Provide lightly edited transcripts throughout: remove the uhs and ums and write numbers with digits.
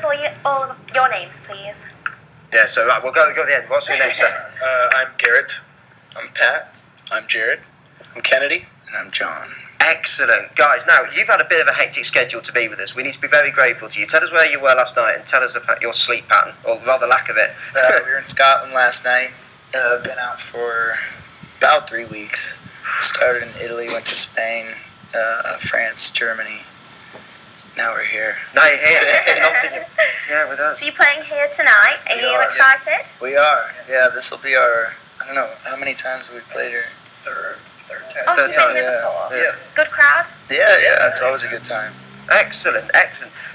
us all of your names, please. Yeah, so right, we'll go at the end. What's your name, sir? I'm Garrett. I'm Pat. I'm Jared. I'm Kennedy. And I'm John. Excellent. Guys, now, you've had a bit of a hectic schedule to be with us. We need to be very grateful to you. Tell us where you were last night and tell us about your sleep pattern, or rather lack of it. We were in Scotland last night. Been out for about 3 weeks. Started in Italy, went to Spain, France, Germany. Now we're here. Now you're here. Nottingham. Yeah, with us. So you're playing here tonight. Are you excited? Yeah. We are. Yeah, this will be our, I don't know, how many times have we played here? Third time. Oh, Third time. Yeah. Good crowd? Yeah, it's always a good time. Excellent.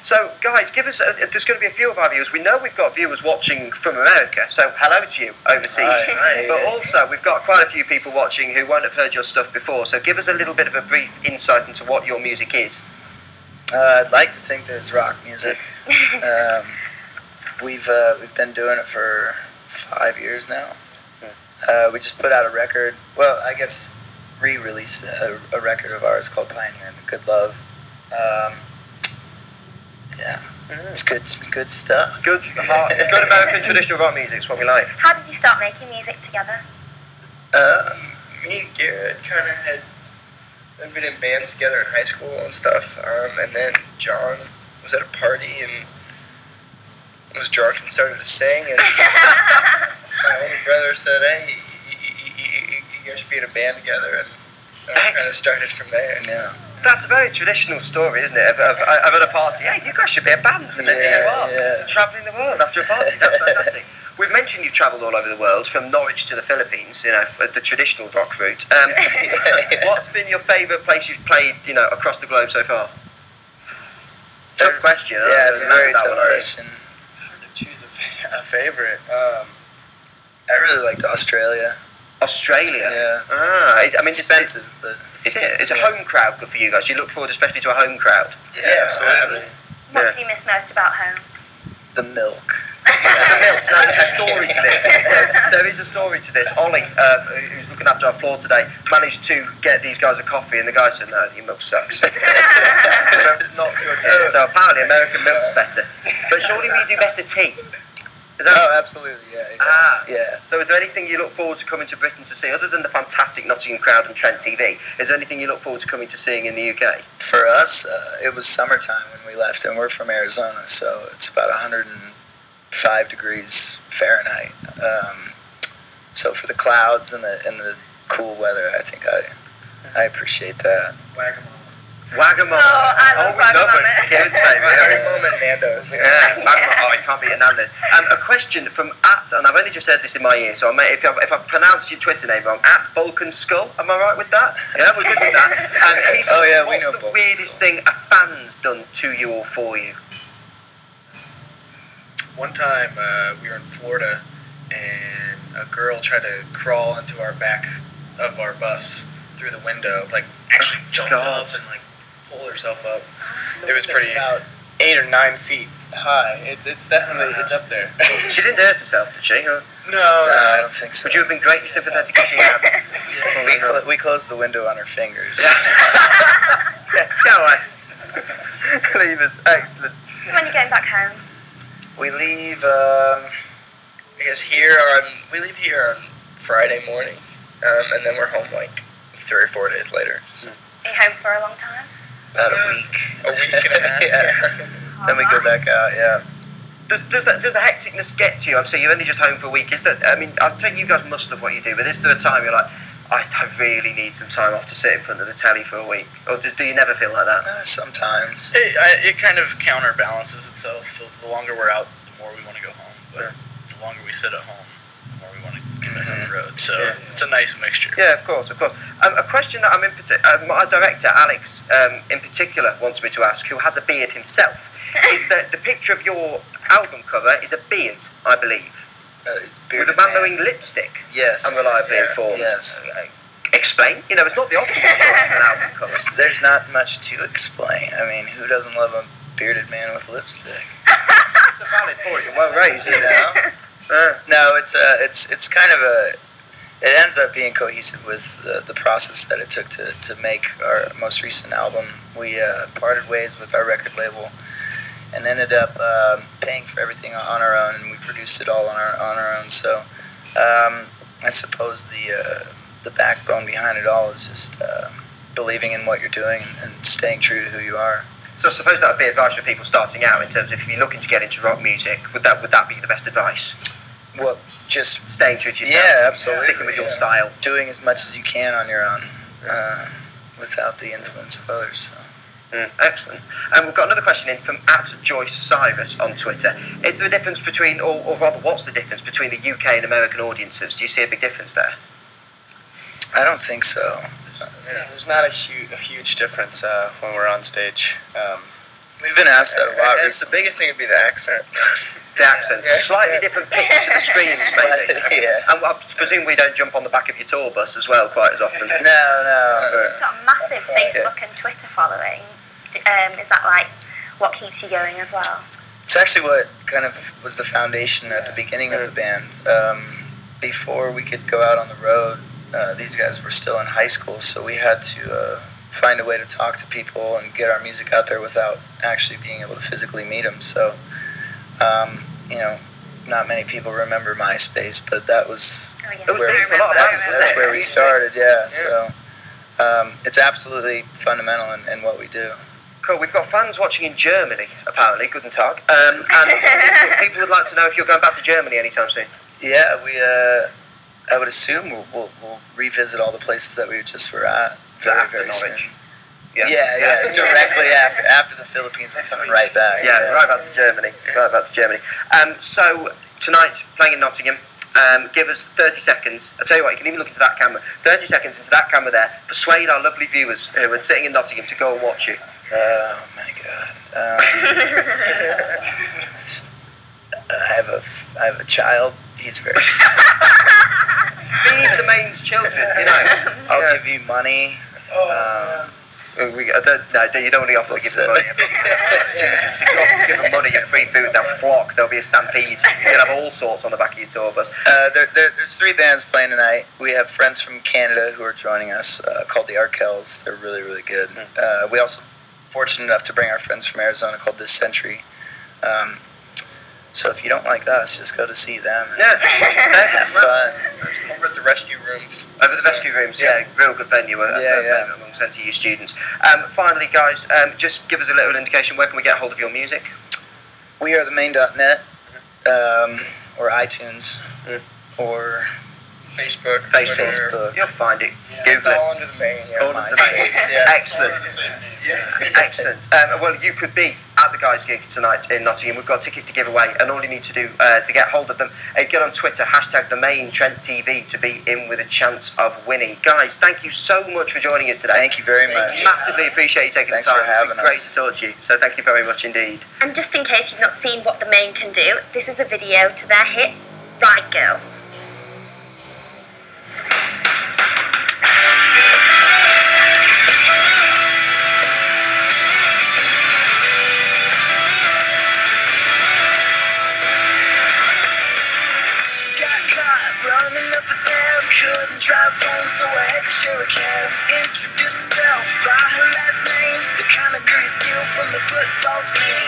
So, guys, give us. There's going to be a few of our viewers. We know we've got viewers watching from America, so hello to you overseas. Hi. But also, we've got quite a few people watching who won't have heard your stuff before. So, give us a little bit of a brief insight into what your music is. I'd like to think that it's rock music. We've been doing it for 5 years now. We just put out a record. Well, I guess re-released a record of ours called Pioneer and the Good Love. It's good stuff. Good American traditional rock music is what we like. How did you start making music together? Me and Garrett kind of had been in bands together in high school and stuff, and then John was at a party and was drunk and started to sing, and my older brother said, "Hey, you guys should be in a band together," and we kind of started from there. Yeah. That's a very traditional story, isn't it? Of at a party, hey, you guys should be a band, and then here you are, travelling the world after a party. That's fantastic. We've mentioned you've travelled all over the world, from Norwich to the Philippines, you know, the traditional rock route. What's been your favourite place you've played, you know, across the globe so far? Tough question. Yeah, it's a very tough question. It's hard to choose a favourite. I really liked Australia. Australia? Yeah. I mean, it's expensive, but... Is it? Is a home crowd good for you guys? You look forward especially to a home crowd? Yeah, absolutely. What do you miss most about home? The milk. There is a story to this. There is a story to this. Ollie, who's looking after our floor today, managed to get these guys a coffee, and the guy said, "No, your milk sucks." It's not good here. So apparently American milk's better. But surely we do better tea. Absolutely, yeah. Yeah. So is there anything you look forward to coming to Britain to see, other than the fantastic Nottingham crowd and Trent TV? Is there anything you look forward to coming to seeing in the UK? For us, it was summertime when we left, and we're from Arizona, so it's about 105 degrees Fahrenheit. So for the clouds and the cool weather, I think I appreciate that. Wagamama. Oh, I love Wagamama. Kids' favourite. Every moment Nando's. Yeah, Wagamama. Oh, you can't beat a Nando's. A question from and I've only just heard this in my ear, so if I pronounced your Twitter name wrong, @Balkan Skull, am I right with that? Yeah, we're good with that. He says, what's the weirdest thing a fan's done to you or for you? One time we were in Florida, and a girl tried to crawl into our back of our bus through the window, like actually jumped up and like pulled herself up. It was pretty. About 8 or 9 feet high. It's definitely up there. She didn't hurt herself, did she? Huh? No, I don't think so. Would you have been greatly sympathetic if she had? We closed the window on her fingers. Yeah, go away. Leave us. Excellent. So when you're going back home? We leave. I guess we leave here on Friday morning, and then we're home like 3 or 4 days later. So. Are you home for a long time? About a week. A week and a half. Yeah. Then we go back out. Yeah. Does the hecticness get to you? Obviously, you're only just home for a week. Is that? I mean, I think you guys must love what you do, but is there a time you're like, I really need some time off to sit in front of the telly for a week, or do you never feel like that? Sometimes. It kind of counterbalances itself. The longer we're out, the more we want to go home. But the longer we sit at home, the more we want to get back on the road. So it's a nice mixture. Yeah, of course. A question that my director Alex in particular wants me to ask, who has a beard himself, is that the picture of your album cover is a beard, I believe, with a man wearing lipstick. Yes. I'm reliably informed. Yes. Explain. You know, it's not the optimal choice for an album cover. There's not much to explain. I mean, who doesn't love a bearded man with lipstick? It's a valid point. You're well raised, you know. No, it's kind of it ends up being cohesive with the process that it took to make our most recent album. We parted ways with our record label and ended up paying for everything on our own, and we produced it all on our own. So I suppose the backbone behind it all is just believing in what you're doing and staying true to who you are. So I suppose that would be advice for people starting out in terms of if you're looking to get into rock music, would that be the best advice? Well, just staying true to yourself. Yeah, absolutely. Sticking with your style. Doing as much as you can on your own without the influence of others. So. Excellent. And we've got another question in from @JoyceCyrus on Twitter. Is there a difference between, or rather, what's the difference between the UK and American audiences? Do you see a big difference there? I don't think so. There's not a huge difference when we're on stage. We've been asked that a lot. The biggest thing would be the accent. The accent. Slightly different pitch to the screams, maybe. Yeah. And I presume we don't jump on the back of your tour bus as well quite as often. No. You've got a massive Facebook and Twitter following. Is that like what keeps you going as well? It's actually what kind of was the foundation at the beginning of the band. Before we could go out on the road, these guys were still in high school, so we had to find a way to talk to people and get our music out there without actually being able to physically meet them. So, not many people remember MySpace, but that was that's where we started. Yeah. So it's absolutely fundamental in what we do. Cool. We've got fans watching in Germany, apparently. Guten Tag. And people would like to know if you're going back to Germany anytime soon. Yeah, I would assume we'll revisit all the places that we just were at very soon. Yeah, directly after the Philippines, we're coming right back. Yeah, right back to Germany. So tonight, playing in Nottingham. Give us 30 seconds. I tell you what, you can even look into that camera. 30 seconds into that camera there. Persuade our lovely viewers who are sitting in Nottingham to go and watch you. Oh my God. I have a child. He's very sick. Feed the Maine's children, you know. I'll give you money. You don't want to offer to give them money. If you offer to give them money and free food, they'll flock. There'll be a stampede. You'll have all sorts on the back of your tour bus. There's 3 bands playing tonight. We have friends from Canada who are joining us called the Arkells. They're really, really good. We also fortunate enough to bring our friends from Arizona called This Century. So if you don't like us, just go to see them. Yeah, have fun. Over at the Rescue Rooms. Over the Rescue Rooms, yeah, real good venue amongst NTU students. Finally, guys, just give us a little indication. Where can we get hold of your music? We are themaine.net, or iTunes, or Facebook. You'll find it. Yeah, it's all under the Maine. Excellent. Excellent. Well, you could be at the guys' gig tonight in Nottingham. We've got tickets to give away, and all you need to do to get hold of them is get on Twitter, #the Maine Trent TV, to be in with a chance of winning. Guys, thank you so much for joining us today. Thank you very much. Massively appreciate you taking Thanks the time. for having us. Great to talk to you. So thank you very much indeed. And just in case you've not seen what the Maine can do, this is the video to their hit, Right Girl. Couldn't drive home, so I had to share a cab. Introduce herself by her last name, the kind of girl you steal from the football team.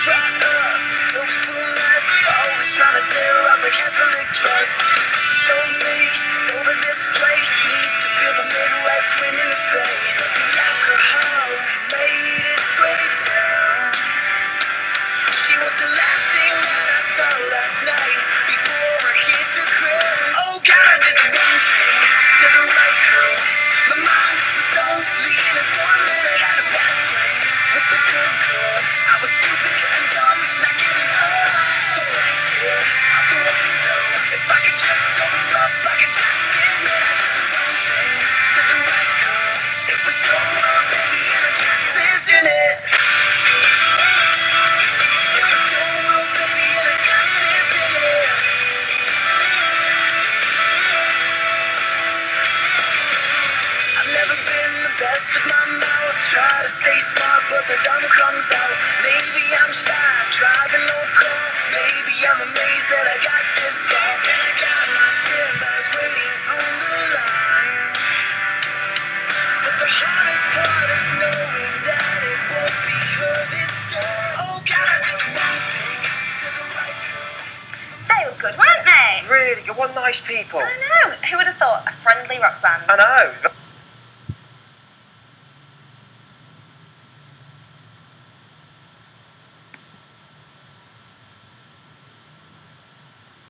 Brought up, so spoon nice, always trying to tear up the Catholic trust. So me, so that this place needs to feel the Midwest wind in the face. The alcohol made its way down. She was the last thing that I saw last night before I hit the crib. Oh God, I did the wrong thing to the right girl. My mind was only in it for a minute. Had a bad friend with the good girl. I was stupid and dumb, not giving up. The lights here out the window. If I could just sober up, I could just admit I did the wrong thing to the right girl. It was your world, baby, and I just lived in it. Try to stay smart, but the tongue comes out. Maybe I'm shy, driving no car. Maybe I'm amazed that I got this far. And I got my standbys waiting on the line. But the hardest part is knowing that it won't be her this time. Oh God. good, weren't they? Really good. What nice people. I know. Who would have thought a friendly rock band? I know.